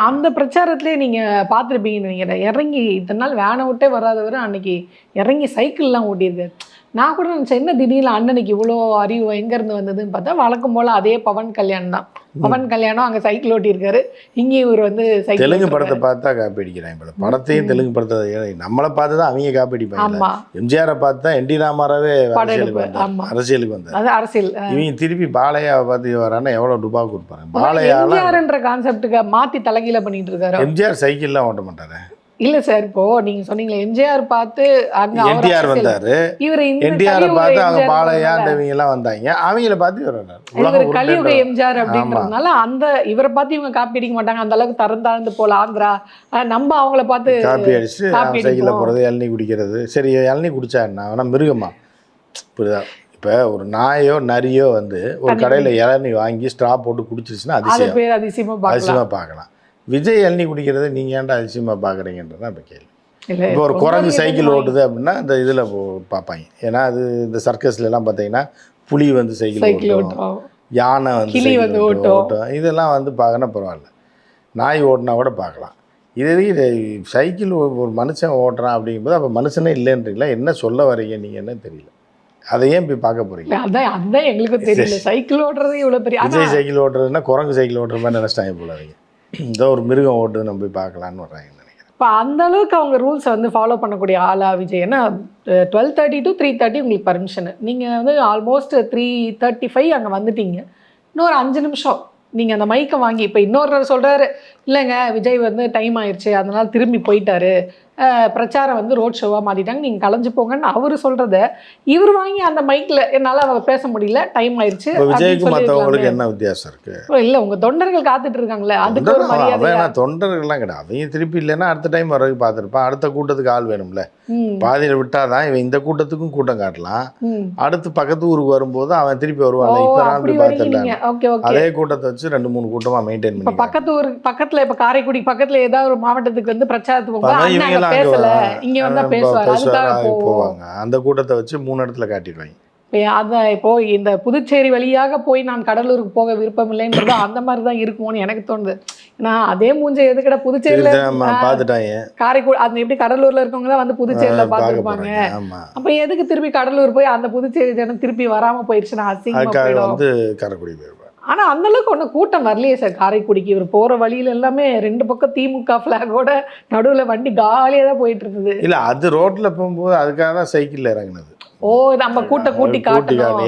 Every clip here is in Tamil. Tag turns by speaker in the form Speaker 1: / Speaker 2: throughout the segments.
Speaker 1: அந்த பிரச்சாரத்திலே நீங்கள் பார்த்துருப்பீங்கன்னு நினைக்கிறேன். இறங்கி இத்தனை நாள் வேனை விட்டே வராதவர் அன்னைக்கு இறங்கி சைக்கிள்லாம் ஓட்டியிருக்காரு. நான் கூட நினச்சேன் என்ன திடீர்னு அண்ணனுக்கு இவ்வளோ அறிவு எங்கேருந்து வந்ததுன்னு பார்த்தா வழக்கம் போல் அதே பவன் கல்யாணம் தான். பவன் கல்யாணம் அங்கே சைக்கிள் ஓட்டியிருக்காரு, இங்கே இவர் வந்து சைக்கிள்.
Speaker 2: தெலுங்கு படத்தை பார்த்தா காப்பி அடிக்கிறாங்க. படத்தையும் தெலுங்கு படத்தை நம்மளை பார்த்து தான் அவங்க காப்பி அடிப்பாங்க. எம்ஜிஆரை பார்த்து தான் என்டி ராமாராவே அரசியலுக்கு வந்தார். அது அரசியல். இவங்க திருப்பி பாலையாவை பார்த்து வரானா எவ்வளோ டுபா கொடுப்பாங்க.
Speaker 1: பாலையான்ற கான்செப்டுக்கு மாற்றி தலைகீழ பண்ணிட்டு இருக்காரு.
Speaker 2: எம்ஜிஆர் சைக்கிள்லாம் ஓட்ட மாட்டாரு.
Speaker 1: இல்ல சார், இப்போ நீங்க சொன்னீங்களே எம்ஜிஆர் பார்த்து அங்க
Speaker 2: என்டிஆர் வந்தாரு, இவர் என்டிஆர் பார்த்து அங்க பாலையா இவங்க எல்லாம் வந்தாங்க, அவங்கள பார்த்து
Speaker 1: இவர் கலியுக எம்ஜிஆர் அப்படின்றதுனால அந்த இவரை பார்த்து இவங்க காப்பி அடிக்க மாட்டாங்க. அந்த அளவுக்கு தரந்தாழ்ந்து போல ஆந்திரா நம்ம அவங்கள பார்த்து
Speaker 2: காப்பி அடிச்சு சைக்கிளில் போறது, இளநீ குடிக்கிறது. சரி, இளநீ குடிச்சா என்ன ஆனா மிருகமா? புரியுதா? இப்போ ஒரு நாயோ நரியோ வந்து ஒரு கடையில் இளநீ வாங்கி ஸ்ட்ரா போட்டு குடிச்சிருச்சுன்னா அதிசயமா பார்க்கலாம். விஜய் இளநீ குடிக்கிறத நீங்கள் ஏன்டா அதிசயமாக பார்க்குறீங்கன்றது தான் இப்போ கேள்வி. இப்போ ஒரு குரங்கு சைக்கிள் ஓட்டுது அப்படின்னா இந்த இதில் பார்ப்பாங்க. ஏன்னா அது இந்த சர்க்கஸ்லாம் பார்த்தீங்கன்னா புலி வந்து சைக்கிள் ஓட்டும், யானை வந்து ஓட்டும், இதெல்லாம் வந்து பார்க்கணும் பரவாயில்ல. நாய் ஓட்டினா கூட பார்க்கலாம். இது சைக்கிள் ஒரு மனுஷன் ஓட்டுறான் அப்படிங்கும்போது அப்போ மனுஷனே இல்லைன்றீங்களா? என்ன சொல்ல வரீங்க நீங்கள்? என்ன தெரியல, அதை ஏன் போய் பார்க்க போறீங்க?
Speaker 1: அதான் எங்களுக்கு தெரியல. சைக்கிள் ஓட்டுறது இவ்வளோ பெரிய
Speaker 2: விஜய் சைக்கிள் ஓட்டுறதுன்னா குரங்கு சைக்கிள் ஓட்டுற மாதிரி நினச்சிட்டாங்க போல. இந்த ஒரு மிருகம் ஓட்டு நம்ம போய் பார்க்கலான்னு வர்றாங்கன்னு நினைக்கிறேன்.
Speaker 1: இப்போ அந்த அளவுக்கு அவங்க ரூல்ஸை வந்து ஃபாலோ பண்ணக்கூடிய ஆளா விஜய்? ஏன்னா 12:30 to 3:30 உங்களுக்கு பர்மிஷனு, நீங்கள் வந்து ஆல்மோஸ்ட் 3:35 அங்கே வந்துட்டீங்க. இன்னொரு 5 நிமிஷம் நீங்கள் அந்த மைக்கை வாங்கி, இப்போ இன்னொரு சொல்கிறாரு இல்லைங்க விஜய் வந்து டைம் ஆயிடுச்சு அதனால் திரும்பி போயிட்டாரு, பிரச்சாரம் வந்து ரோட் ஷோவாக மாற்றிட்டாங்க, நீங்கள் கலைஞ்சு போங்கன்னு அவர் சொல்கிறத இவர் வாங்கி அந்த மைக்கில் என்னால் அவங்க பேச முடியல, டைம் ஆயிடுச்சு.
Speaker 2: விஜய்க்கு மற்றவங்களுக்கு என்ன வித்தியாசம் இருக்குது?
Speaker 1: இல்லை உங்கள் தொண்டர்கள் காத்துட்டு இருக்காங்களே, அதுக்கு ஒரு மரியாதை.
Speaker 2: தொண்டர்கள்லாம் கிடையாது, அவங்க திருப்பி இல்லைன்னா அடுத்த டைம் வரது பார்த்துருப்பான். அடுத்த கூட்டத்துக்கு ஆள் வேணும்ல, பாதியில் விட்டாதான் இவன் இந்த கூட்டத்துக்கும் கூட்டம் காட்டலாம். அடுத்து பக்கத்து ஊருக்கு வரும்போது அவன் திருப்பி வருவான். இப்போ நான் போய் பார்த்துடலாம், அதே கூட்டத்தை வச்சு 2-3 கூட்டமாக மெயின்டைன் பண்ணி.
Speaker 1: பக்கத்து ஊர் பக்கத்தில் இப்போ காரைக்குடி பக்கத்தில் ஏதாவது ஒரு மாவட்டத்துக்கு வந்து பிரச்சாரத்துக்கு போவாங்க, பேசல இங்க வந்தா
Speaker 2: போவாங்க. அந்த கூட்டத்தை வச்சு 3 இடத்துல காட்டிடுவாங்க.
Speaker 1: அதான் இப்போ இந்த புதுச்சேரி வழியாக போய் நான் கடலூருக்கு போக விருப்பம் இல்லைன்றது அந்த மாதிரி தான் இருக்குமோன்னு எனக்கு தோணுது. ஏன்னா அதே மூஞ்ச எதுக்கிட்ட புதுச்சேரியில
Speaker 2: பார்த்துட்டாங்க,
Speaker 1: காரைக்குடி அது எப்படி கடலூர்ல இருக்கவங்க தான் வந்து புதுச்சேரியில பார்த்துருப்பாங்க. அப்ப எதுக்கு திருப்பி கடலூர் போய் அந்த புதுச்சேரி ஜனம் திருப்பி வராம போயிடுச்சுன்னா அசிங்கமா
Speaker 2: வந்து காரைக்குடி போயிடுவாங்க.
Speaker 1: ஆனால் அந்தளவுக்கு ஒன்றும் கூட்டம் வரலையே சார் காரைக்குடிக்கு. இவர் போகிற வழியில் எல்லாமே 2 பக்கம் திமுக ஃப்ளாகோட நடுவில் வண்டி காலியாக தான் போயிட்டு இருந்தது.
Speaker 2: இல்லை அது ரோட்டில் போகும்போது அதுக்காக தான் சைக்கிளில் இறங்குனது.
Speaker 1: ஓ நம்ம கூட்டி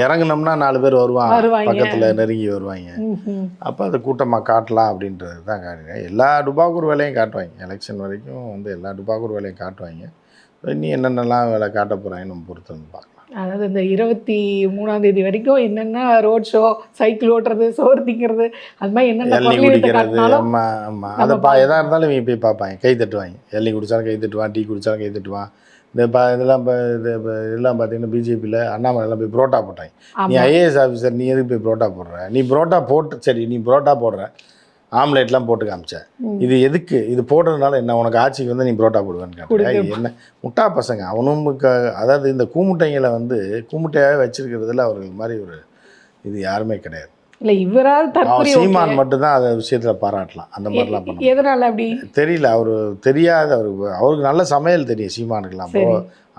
Speaker 2: இறங்கினோம்னா 4 பேர் வருவாங்க, பக்கத்தில் நெருங்கி வருவாங்க. அப்போ அது கூட்டமாக காட்டலாம் அப்படின்றது தான் காட்டுங்க. எல்லா டுபாக்கூர் வேலையும் காட்டுவாங்க, எலெக்ஷன் வரைக்கும் வந்து எல்லா டுபாக்கூர் வேலையும் காட்டுவாங்க. நீ என்னென்னலாம் வேலை காட்ட போகிறாங்க நம்ம பொறுத்து வந்து பார்க்கலாம்.
Speaker 1: அதாவது இந்த 23ஆம் தேதி வரைக்கும் என்னென்ன ரோட் ஷோ, சைக்கிள் ஓட்டுறது, சோறு திங்கிறது, அது மாதிரி என்னென்ன
Speaker 2: குடிக்கிறது, அதை எதாக இருந்தாலும் இவங்க போய் பார்ப்பாங்க, கை தட்டுவாங்க. எள்ளி குடித்தாலும் கை தட்டுவான், டீ குடித்தாலும் கை தட்டுவான். இந்த இதெல்லாம் பார்த்தீங்கன்னா பிஜேபியில் அண்ணாமலைலாம் போய் புரோட்டா போட்டாங்க. நீ ஐஏஎஸ் ஆஃபீஸர், நீ எதுக்கு போய் புரோட்டா போடுற? நீ புரோட்டா போட்டு சரி, நீ புரோட்டா போடுற, ஆம்லேட்லாம் போட்டு காமிச்ச, இது எதுக்கு? இது போடுறதுனால என்ன? உனக்கு ஆட்சிக்கு வந்து நீ புரோட்டா போடுவேன்னு கேட்டேன். என்ன முட்டா பசங்க அவனும். அதாவது இந்த கூமுட்டைங்களை வந்து கூமுட்டையாகவே வச்சிருக்கிறதுல அவர்கள் மாதிரி ஒரு இது யாருமே கிடையாது.
Speaker 1: இல்லை இவரால்
Speaker 2: சீமான் மட்டும்தான் அந்த விஷயத்தில் பாராட்டலாம். அந்த மாதிரிலாம் பண்ண
Speaker 1: எதனால அப்படி தெரியல.
Speaker 2: அவரு தெரியாத, அவருக்கு நல்ல சமையல் தெரியும் சீமானுக்குலாம்.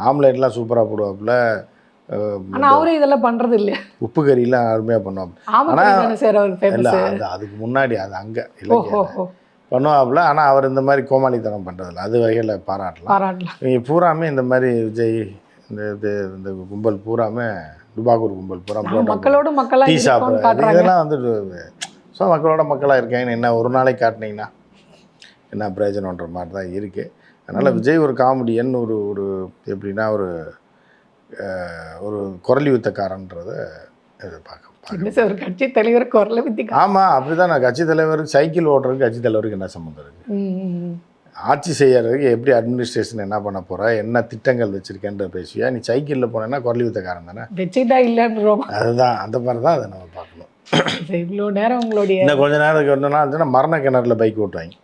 Speaker 2: ஆம்லேட்லாம் சூப்பராக போடுவாப்புல.
Speaker 1: ஆனால் அவரும் இதெல்லாம் பண்ணுறது இல்லை.
Speaker 2: உப்பு கறிலாம் அருமையாக பண்ணுவாங்க. ஆனால் அதுக்கு முன்னாடி அது அங்கே இல்லை பண்ணுவாப்புல. ஆனால் அவர் இந்த மாதிரி கோமாளித்தனம் பண்ணுறதில்ல, அது வகையில் பாராட்டலாம். இவங்க பூராமே இந்த மாதிரி விஜய் இந்த கும்பல் பூராமே டுபாக்கூர் கும்பல் பூரா
Speaker 1: மக்களோட மக்களாக
Speaker 2: டீ சாப்பிட்றது இதெல்லாம் வந்து ஸோ மக்களோட மக்களாக இருக்காங்கன்னு என்ன ஒரு நாளைக்கு காட்டினீங்கன்னா என்ன பிரயோஜனன்ற மாதிரி தான் இருக்குது. அதனால் விஜய் ஒரு காமெடியன், ஒரு எப்படின்னா ஒரு குரலி வித்தக்காரன்றதை எதிர்பார்க்க.
Speaker 1: ஒரு கட்சி தலைவர் குரலை வித்தி.
Speaker 2: ஆமாம், அப்படிதான். நான் கட்சி தலைவருக்கு சைக்கிள் ஓட்டுறதுக்கு கட்சி தலைவருக்கு என்ன சம்மந்தம் இருக்குது? ஆட்சி செய்யறதுக்கு எப்படி அட்மினிஸ்ட்ரேஷன் என்ன பண்ண போகிற, என்ன திட்டங்கள் வச்சுருக்கேன்ற பேசுவியா? நீ சைக்கிளில் போனேன்னா குரலி வித்தக்காரன் தானே,
Speaker 1: வச்சுட்டா இல்லைன்றோம்.
Speaker 2: அதுதான், அந்த மாதிரி தான் அதை நம்ம பார்க்கணும்.
Speaker 1: இவ்வளோ நேரம் உங்களுடைய
Speaker 2: இன்னும் கொஞ்ச நேரத்துக்கு ஒன்றுனா இருந்துச்சுன்னா மரண கிணறுல பைக் ஓட்டுவாங்க,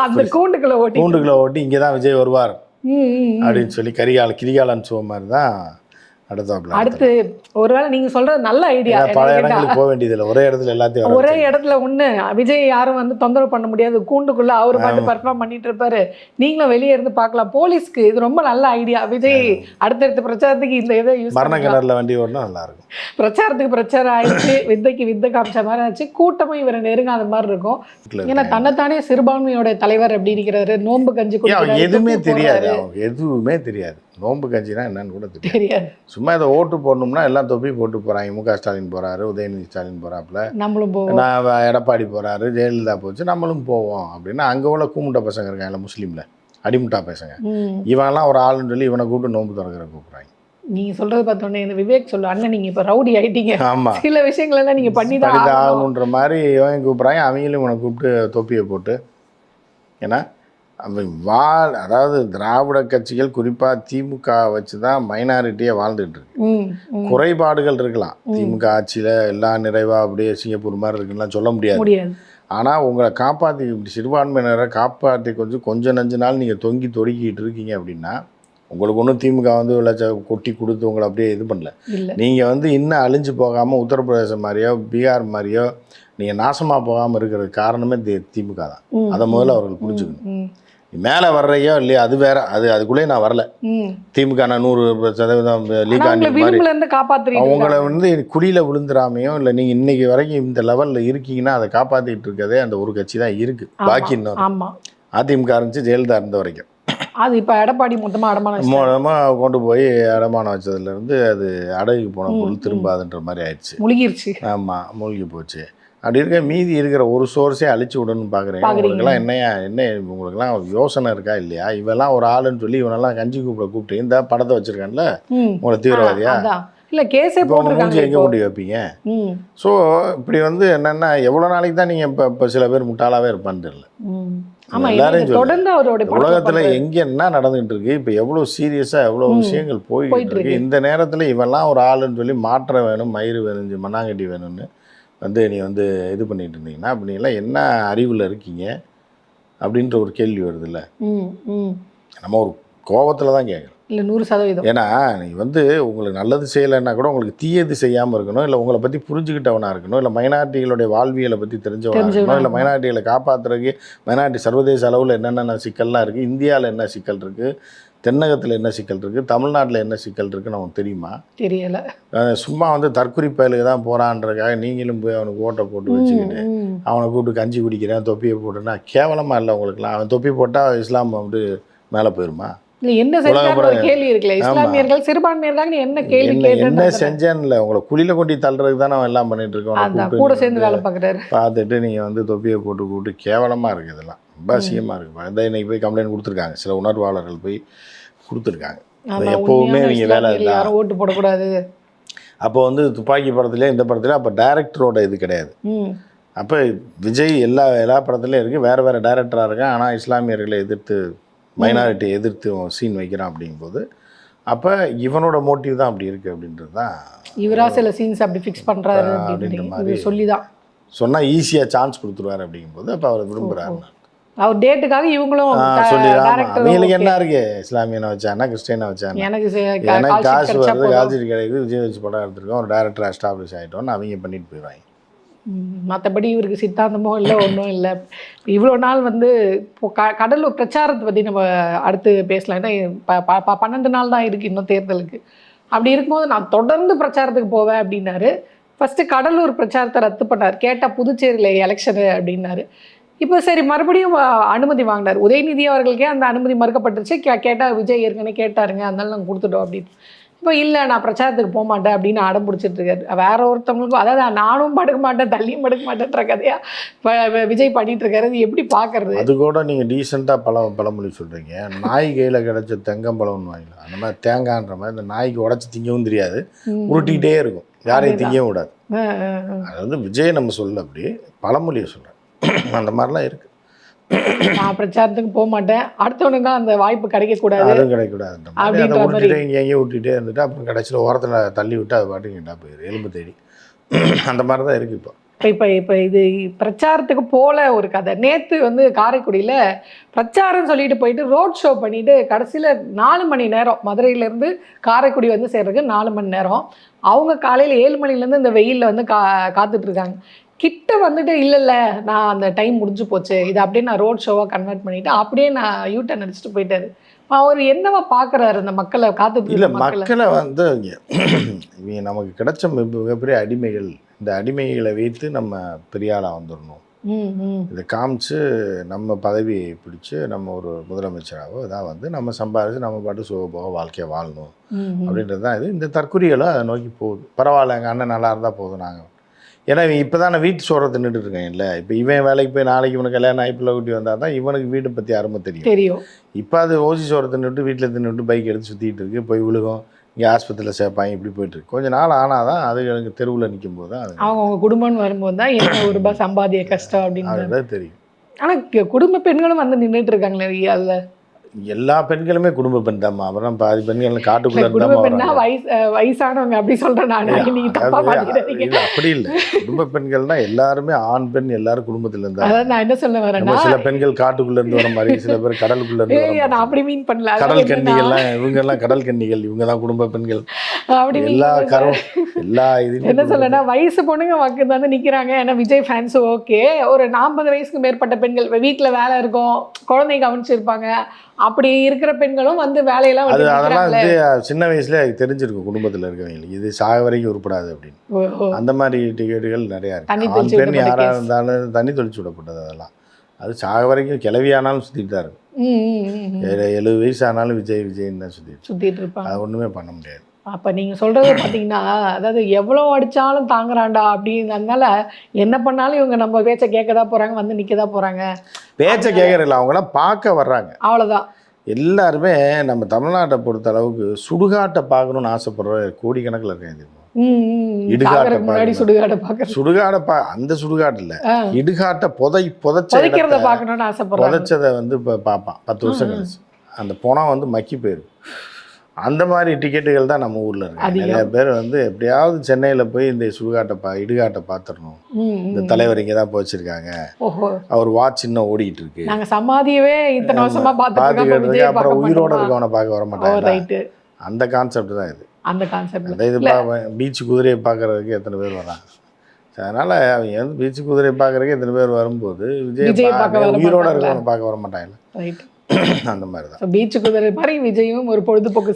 Speaker 1: அந்த கூண்டுக்குள்ளே
Speaker 2: ஓட்டி இங்கே தான் விஜய் வருவார் அப்படின்னு சொல்லி கிரிகாலன் ஷோ மாதிரி தான்
Speaker 1: அடுத்து ஒருவேளை நீங்க சொல்றது நல்ல ஐடியா.
Speaker 2: பல இடங்களுக்கு போக வேண்டியதில்லை, ஒரே இடத்துல எல்லாத்தையும்
Speaker 1: ஒரே இடத்துல ஒண்ணு விஜய் யாரும் வந்து தொந்தரவு பண்ண முடியாது, கூண்டுக்குள்ள அவரு பாட்டு பர்ஃபார்ம் பண்ணிட்டு இருப்பாரு, நீங்களும் வெளியே இருந்து பார்க்கலாம். போலீஸ்க்கு இது ரொம்ப நல்ல ஐடியா. விஜய் அடுத்தடுத்த பிரச்சாரத்துக்கு இந்த இதை யூஸ்
Speaker 2: மரண கிணறுல வண்டி ஓடனா நல்லா இருக்கும்.
Speaker 1: பிரச்சாரத்துக்கு பிரச்சாரம் ஆயிடுச்சு, வித்தைக்கு வித்தை காமிச்ச மாதிரி ஆச்சு, கூட்டமும் இவரை நெருங்காத மாதிரி இருக்கும். ஏன்னா தன்னைத்தானே சிறுபான்மையோட தலைவர் எப்படி இருக்கிறாரு, நோன்பு கஞ்சி
Speaker 2: எதுவுமே தெரியாது, எதுவுமே தெரியாது. நோன்பு கஞ்சினா என்னன்னு கூட தெரியாது. சும்மா இதை ஓட்டு போடணும்னா எல்லாம் தொப்பி போட்டு போறாங்க. மு க ஸ்டாலின் போறாரு, உதயநிதி ஸ்டாலின் போறாப்புல,
Speaker 1: நம்மளும் போவோம்,
Speaker 2: எடப்பாடி போறாரு, ஜெயலலிதா போச்சு, நம்மளும் போவோம் அப்படின்னா அங்க உள்ள கூமுட்ட பசங்க இருக்காங்க முஸ்லீம்ல, அடிமுட்டா பசங்க, இவன்லாம் ஒரு ஆளுன்னு சொல்லி இவனை கூப்பிட்டு நோன்பு திறக்கிற கூப்பிடுறாங்க.
Speaker 1: நீங்க சொல்றது பார்த்தோன்னே இந்த விவேக் சொல்லு, அண்ணன் நீங்க இப்ப ரவுடி ஆயிட்டீங்க,
Speaker 2: ஆமா
Speaker 1: சில விஷயங்கள் எல்லாம் நீங்க பண்ணிதான்
Speaker 2: ஆகணுன்ற மாதிரி இவன் கூப்பிடுறாங்க. அவங்களும் இவனை கூப்பிட்டு தொப்பியை போட்டு, ஏன்னா அதாவது திராவிட கட்சிகள் குறிப்பாக திமுக வச்சு தான் மைனாரிட்டியாக வாழ்ந்துட்டு இருக்கு. குறைபாடுகள் இருக்கலாம், திமுக ஆட்சியில் எல்லாம் நிறைவாக அப்படியே சிங்கப்பூர் மாதிரி இருக்குன்னா சொல்ல முடியாது. ஆனால் உங்களை காப்பாற்றி, இப்படி சிறுபான்மையினரை காப்பாற்றி கொஞ்சம் நஞ்ச நாள் நீங்கள் தொங்கி தொடுக்கிட்டு இருக்கீங்க அப்படின்னா உங்களுக்கு ஒன்றும் திமுக வந்து கொட்டி கொடுத்து உங்களை அப்படியே இது பண்ணல. நீங்கள் வந்து இன்னும் அழிஞ்சு போகாமல் உத்தரப்பிரதேசம் மாதிரியோ பீகார் மாதிரியோ நீங்கள் நாசமாக போகாமல் இருக்கிறது காரணமே திமுக தான். அதை முதல்ல அவர்கள் புரிஞ்சுக்கணும். மேலே வர்றையோ இல்லையா அது வேற, அதுக்குள்ளே நான் வரல. திமுக நான் 100% லீக் ஆண்டி மாதிரி அவங்கள வந்து குழியில் விழுந்துடாமையோ இல்லை நீங்கள் இன்னைக்கு வரைக்கும் இந்த லெவலில் இருக்கீங்கன்னா அதை காப்பாற்றிட்டு இருக்கதே அந்த ஒரு கட்சி தான் இருக்குது. பாக்கி இன்னும் அதிமுக இருந்துச்சு, ஜெயலலிதா இருந்த வரைக்கும்.
Speaker 1: அது இப்போ எடப்பாடி
Speaker 2: மொத்தமாக கொண்டு போய் அடமானம் வச்சதுலேருந்து அது அடகுக்கு போன பொருள் திரும்பாதுன்ற மாதிரி ஆயிடுச்சு, முழுகிருச்சு. ஆமாம், மூழ்கி போச்சு. அப்படி இருக்க மீதி இருக்கிற ஒரு சோர்ஸே அழிச்சு விடணும்னு பார்க்குறேன். உங்களுக்குலாம் என்ன உங்களுக்குலாம் யோசனை இருக்கா இல்லையா? இவெல்லாம் ஒரு ஆளுன்னு சொல்லி இவனெல்லாம் கஞ்சி கூப்பிட்டு இந்த படத்தை வச்சிருக்கான்ல உங்களை தீவிரவாதியா
Speaker 1: இல்லை கேஸே
Speaker 2: மூஞ்சி எங்கே கொண்டு வைப்பீங்க? ஸோ இப்படி வந்து என்னென்னா எவ்வளோ நாளைக்கு தான் நீங்கள் இப்போ சில பேர் முட்டாளாவே இருப்பான்னு தெரியல. எல்லாரையும் உலகத்தில் எங்கே என்ன நடந்துகிட்டு இருக்கு, இப்போ எவ்வளோ சீரியஸாக எவ்வளோ விஷயங்கள் போயிட்டு இருக்கு. இந்த நேரத்தில் இவெல்லாம் ஒரு ஆளுன்னு சொல்லி மாற்ற வேணும், மயிறு வேணும், மண்ணாங்கட்டி வேணும்னு வந்து நீ வந்து இது பண்ணிட்டு இருந்தீங்கன்னா அப்படின்லாம் என்ன அறிவில் இருக்கீங்க அப்படின்ற ஒரு கேள்வி வருதுல்ல. நம்ம ஒரு கோபத்தில் தான் கேட்குறோம்.
Speaker 1: இல்லை 100%.
Speaker 2: ஏன்னா நீ வந்து உங்களுக்கு நல்லது செய்யலைன்னா கூட உங்களுக்கு தீயது செய்யாமல் இருக்கணும், இல்லை உங்களை பற்றி புரிஞ்சுக்கிட்டவனாக இருக்கணும், இல்லை மைனாரிட்டிகளுடைய வாழ்வியலை பற்றி தெரிஞ்சவனாக இருக்கணும், இல்லை மைனாரிட்டிகளை காப்பாற்றுறதுக்கு மைனாரிட்டி சர்வதேச அளவில் என்னென்ன சிக்கல்லாம் இருக்குது, இந்தியாவில் என்ன சிக்கல் இருக்குது, தென்னகத்தில் என்ன சிக்கல் இருக்குது, தமிழ்நாட்டில் என்ன சிக்கல் இருக்குன்னு நமக்கு தெரியுமா?
Speaker 1: தெரியலை.
Speaker 2: சும்மா வந்து தற்கொலை பயலுக்கு தான் போகிறான்றதுக்காக நீங்களும் போய் அவனுக்கு ஓட்டை போட்டு வச்சுக்கிட்டு அவனை கூப்பிட்டு கஞ்சி குடிக்கிறேன் தொப்பியை போட்டுன்னா கேவலமாக இல்லை உங்களுக்குலாம்? அவன் தொப்பி போட்டால் இஸ்லாம் வந்து மேலே போயிருமா?
Speaker 1: என்ன கேள்வி இருக்குல்ல, இஸ்லாமியர்கள் சிறுபான்மையர்கள் என்ன கேள்வி
Speaker 2: என்ன செஞ்சேன்னு இல்லை, உங்களை குழியில கொண்டு தள்ளுறதுக்கு தான் அவன் எல்லாம் பண்ணிட்டு இருக்கோம்.
Speaker 1: கூட சேர்ந்து வேலை பார்க்குறாரு.
Speaker 2: பார்த்துட்டு நீங்கள் வந்து தொப்பியை போட்டு கூப்பிட்டு கேவலமாக இருக்குது. இதெல்லாம் ரொம்ப அசிங்கமாக இருக்குது. இந்த இன்னைக்கு போய் கம்ப்ளைண்ட் கொடுத்துருக்காங்க, சில உணர்வாளர்கள் போய் கொடுத்துருக்காங்க. எப்போவுமே நீங்கள் வேலை
Speaker 1: யாரும் ஓட்டு போடக்கூடாது.
Speaker 2: அப்போ வந்து துப்பாக்கி படத்துலேயே இந்த படத்துல அப்போ டைரக்டரோட இது கிடையாது. அப்போ விஜய் எல்லா படத்துலையும் இருக்குது, வேறு வேறு டைரக்டராக இருக்கேன், ஆனால் இஸ்லாமியர்களை எதிர்த்து மைனாரிட்டியை எதிர்த்து சீன் வைக்கிறான் அப்படிங்கும்போது அப்போ இவனோட மோட்டிவ் தான் அப்படி இருக்குது அப்படின்றது தான்.
Speaker 1: இவரா சில சீன்ஸ் அப்படி ஃபிக்ஸ் பண்ணுறாரு அப்படின்ற மாதிரி சொல்லி தான்
Speaker 2: சொன்னால் ஈஸியாக சான்ஸ் கொடுத்துருவாரு அப்படிங்கும்போது அப்போ அவர் விரும்புகிறாரு.
Speaker 1: அவர் டேட்டுக்காக இவங்களும்
Speaker 2: சொல்லிடுறாங்க. என்ன இருக்கு, இஸ்லாமியனை வச்சானா கிறிஸ்டியனை வச்சானா, எனக்கு காசு வருது, காசு கிடைக்குது, விஜய் வச்சு படம் எடுத்துருக்கோம், ஒரு டேரக்டர் எஸ்டாப்ளிஷ் ஆகிட்டோன்னு அவங்க பண்ணிட்டு போயிடுவாங்க.
Speaker 1: மற்றபடி இவருக்கு சித்தாந்தமோ இல்லை ஒன்றும் இல்லை. இவ்வளோ நாள் வந்து இப்போ கடலூர் பிரச்சாரத்தை பற்றி நம்ம அடுத்து பேசலாம். ஏன்னா 12 நாள் தான் இருக்குது இன்னும் தேர்தலுக்கு. அப்படி இருக்கும்போது நான் தொடர்ந்து பிரச்சாரத்துக்கு போவேன் அப்படின்னாரு. ஃபஸ்ட்டு கடலூர் பிரச்சாரத்தை ரத்து பண்ணார், கேட்டால் புதுச்சேரியில் எலெக்ஷனு அப்படின்னாரு. இப்போ சரி மறுபடியும் அனுமதி வாங்கினார். உதயநிதி அவர்களுக்கே அந்த அனுமதி மறுக்கப்பட்டுருச்சு. கேட்டால் விஜய் ஏற்கனவே கேட்டாருங்க, அதனால நாங்கள் கொடுத்துட்டோம் அப்படின்னு. இப்போ இல்லை நான் பிரச்சாரத்துக்கு போக மாட்டேன் அப்படின்னு அடம் பிடிச்சிட்டு இருக்காரு. வேற ஒருத்தவங்களுக்கும், அதாவது நானும் படுக்க மாட்டேன் தள்ளியும் படுக்க மாட்டேன்ற கதையாக விஜய் பண்ணிட்டு இருக்காரு. இது எப்படி பார்க்கறது?
Speaker 2: அது கூட நீங்கள் டீசெண்டாக பழமொழி சொல்கிறீங்க. நாய் கையில் கிடச்ச தெங்கம்பழம்னு வாங்கலாம், அந்த மாதிரி தேங்காய்ன்ற மாதிரி இந்த நாய்க்கு உடச்சி திங்கவும் தெரியாது, உருட்டிகிட்டே இருக்கும், யாரையும் திங்கவும் விடாது. அது வந்து விஜய் நம்ம சொல்ல அப்படி பழமொழியை சொல்கிறேன். அந்த மாதிரிலாம் இருக்குது.
Speaker 1: நான் பிரச்சாரத்துக்கு போக மாட்டேன், அடுத்தவனுக்கு அந்த வாய்ப்பு கிடைக்கக்கூடாது,
Speaker 2: அதுவும் கிடைக்கக்கூடாது. எங்கேயும் விட்டுட்டே இருந்துட்டு அப்புறம் கடைசியில் ஓரத்தில் தள்ளி விட்டு அது பாட்டுக்கு கேட்டா போயிரு எலும்பு தேடி. அந்த மாதிரி தான் இருக்குது இப்போ.
Speaker 1: இப்போ இது பிரச்சாரத்துக்கு போல ஒரு கதை. நேற்று வந்து காரைக்குடியில் பிரச்சாரம் சொல்லிட்டு போயிட்டு ரோட் ஷோ பண்ணிட்டு கடைசியில் 4 மணி நேரம் மதுரையிலேருந்து காரைக்குடி வந்து சேர்றதுக்கு 4 மணி நேரம். அவங்க காலையில் 7 மணிலேருந்து இந்த வெயிலில் வந்து காத்துட்ருக்காங்க. கிட்ட வந்துட்டு இல்லை நான் அந்த டைம் முடிஞ்சு போச்சு, இதை அப்படியே நான் ரோட் ஷோவாக கன்வெர்ட் பண்ணிவிட்டு அப்படியே நான் யூட்டர்ன் அடிச்சுட்டு போயிட்டாரு. அவர் என்னவா பார்க்குறாரு அந்த மக்களை காத்துட்டு?
Speaker 2: இல்லை, மக்களை வந்து இவங்க நமக்கு கிடைச்ச மிகப்பெரிய அடிமைகள். இந்த அடிமைகளை வைத்து நம்ம பெரிய ஆளாக வந்துடணும், இதை காமிச்சு நம்ம பதவியை பிடிச்சி நம்ம ஒரு முதலமைச்சராகவோ இதான் வந்து நம்ம சம்பாதிச்சு நம்ம பாட்டு சுகபோக வாழ்க்கையை வாழணும் அப்படின்றது தான் இது. இந்த தற்கொலைகளை அதை நோக்கி போகுது. பரவாயில்ல, எங்கள் அண்ணன் நல்லா இருந்தால் போதும் நாங்கள். ஏன்னா இவன் இப்போ தான் வீட்டு சோறை தின்னுட்டு இருக்கேன். இல்லை, இப்போ இவன் வேலைக்கு போய் நாளைக்கு இவனுக்கு கல்யாணம் ஆகிப்பில் கூட்டி வந்தால் தான் இவனுக்கு வீட்டை பற்றி அருமை தெரியும். இப்போ அது ஓசி சோறை தின்னுட்டு வீட்டில் தின்னுட்டு பைக் எடுத்து சுற்றிட்டு இருக்கு, போய் விழுகும், இங்கே ஆஸ்பத்திரியில் சேர்ப்பாங்க, இப்படி போயிட்டுருக்கு. கொஞ்சம் நாள் ஆனால் தான் அது எனக்கு தெருவில் நிற்கும் போது தான் அது
Speaker 1: அவங்க குடும்பம்னு வரும்போது தான் என்ன ஒரு ரூபாய் சம்பாதிய கஷ்டம் அப்படின்னு
Speaker 2: தெரியும்.
Speaker 1: ஆனால் குடும்ப பெண்களும் வந்து நின்றுட்டு இருக்காங்களே அதில்.
Speaker 2: எல்லா பெண்களுமே குடும்ப பெண் தான்மா. அப்புறம் பாதி பெண்கள் காட்டுக்குள்ள
Speaker 1: வயசானவங்க அப்படி சொல்றேன் நான்.
Speaker 2: அப்படி இல்லை, குடும்ப பெண்கள்னா எல்லாருமே ஆண் பெண் எல்லாரும் குடும்பத்துல இருந்தா.
Speaker 1: அதாவது நான் என்ன சொல்ல வரேன்னா,
Speaker 2: சில பெண்கள் காட்டுக்குள்ள இருந்து வர மாதிரி, சில பேர் கடலுக்குள்ள இருந்து.
Speaker 1: நான் அப்படி மீன் பண்ணல.
Speaker 2: கடல் கன்னிகள்லாம் இவங்க எல்லாம் கடல் கன்னிகள், இவங்க தான் குடும்ப பெண்கள்.
Speaker 1: அப்படி
Speaker 2: எல்லா இதுவும்
Speaker 1: என்ன சொல்லனா, வயசு பொண்ணுங்க வாக்கு வந்து நிக்கிறாங்க. ஏன்னா விஜய் ஃபேன்ஸ் ஓகே. ஒரு 40 வயசுக்கு மேற்பட்ட பெண்கள் வீட்டுல வேலை இருக்கும், குழந்தை கவனிச்சிருப்பாங்க, அப்படி இருக்கிற பெண்களும் வந்து வேலையெல்லாம்
Speaker 2: அதெல்லாம் வந்து சின்ன வயசுல தெரிஞ்சிருக்கும் குடும்பத்துல இருக்கவங்களுக்கு, இது சாக வரைக்கும் உருப்படாது அப்படின்னு. அந்த மாதிரி டிக்கெட்டுகள் நிறைய இருக்கு. ஆண் பெண் யாரா இருந்தாலும் தண்ணி தெளிச்சு விடப்பட்டது. அதெல்லாம் அது சாக வரைக்கும் கிளவியானாலும் சுத்திட்டு தான் இருக்கும். 70 வயசு ஆனாலும் விஜய்ன்னு தான் சுத்திட்டு இருப்பாங்க. அது ஒண்ணுமே பண்ண முடியாது.
Speaker 1: அப்போ நீங்கள் சொல்கிறது பார்த்தீங்கன்னா, அதாவது எவ்வளோ அடித்தாலும் தாங்குறாண்டா அப்படின்றதுனால என்ன பண்ணாலும் இவங்க நம்ம பேச்சை கேட்க தான் போகிறாங்க, வந்து நிற்க தான் போகிறாங்க.
Speaker 2: பேச்சை கேட்கறதில்ல, அவங்களாம் பார்க்க வர்றாங்க,
Speaker 1: அவ்வளோதான்.
Speaker 2: எல்லாருமே நம்ம தமிழ்நாட்டை பொறுத்த அளவுக்கு சுடுகாட்டை பார்க்கணும்னு ஆசைப்படுற கோடிக்கணக்கில் இருக்காங்க.
Speaker 1: இடுகாட்டை
Speaker 2: அந்த சுடுகாட்டு இல்லை, இடுகாட்டை புதைச்சதை
Speaker 1: பார்க்கணும்னு ஆசைப்படுறேன்.
Speaker 2: புதைச்சதை வந்து இப்போ பார்ப்பான் 10 வருஷம் கழிச்சு, அந்த பணம் வந்து மக்கி போயிடும். அந்த மாதிரி டிக்கெட்டுகள் தான் நம்ம ஊரில் இருக்கு. நிறைய பேர் வந்து எப்படியாவது சென்னையில் போய் இந்த சுடுகாட்டை இடுகாட்டை பார்த்துடணும், இந்த தலைவர் இங்கே தான் போச்சிருக்காங்க, அவர் வாட்ச் இன்னும் ஓடிட்டு இருக்கு,
Speaker 1: நாங்கள் சமாதியவே இத்தனை வருஷமா பார்த்துக்கிட்டு
Speaker 2: அப்புறம் உயிரோட இருக்கவனை பார்க்க வர மாட்டாங்க. அந்த கான்செப்ட் தான் இது.
Speaker 1: அந்த கான்செப்ட்
Speaker 2: இது பீச்சு குதிரையை பார்க்கறதுக்கு எத்தனை பேர் வராங்க. அதனால அவங்க வந்து பீச்சு குதிரையை பார்க்கறதுக்கு எத்தனை பேர் வரும்போது விஜய் உயிரோட இருக்கவனை பார்க்க வர மாட்டாங்க. அந்த மாதிரி தான்
Speaker 1: பீச்சு குதிரை மாதிரி விஜயும் ஒரு பொழுதுபோக்கு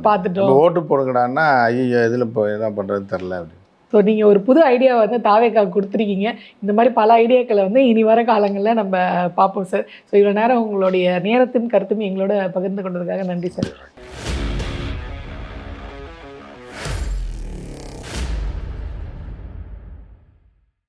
Speaker 2: பார்த்துட்டோம். ஓட்டு போடுங்கடான்னா ஐயோ இதில் இப்போ என்ன பண்ணுறதுன்னு தெரில அப்படின்னு.
Speaker 1: ஸோ நீங்கள் ஒரு புது ஐடியா வந்து தாவேக்காக கொடுத்துருக்கீங்க. இந்த மாதிரி பல ஐடியாக்களை வந்து இனி வர காலங்களில் நம்ம பார்ப்போம் சார். ஸோ இவ்வளோ நேரம் உங்களுடைய நேரத்தின் கருத்தும் எங்களோட பகிர்ந்து கொண்டதுக்காக நன்றி சார்.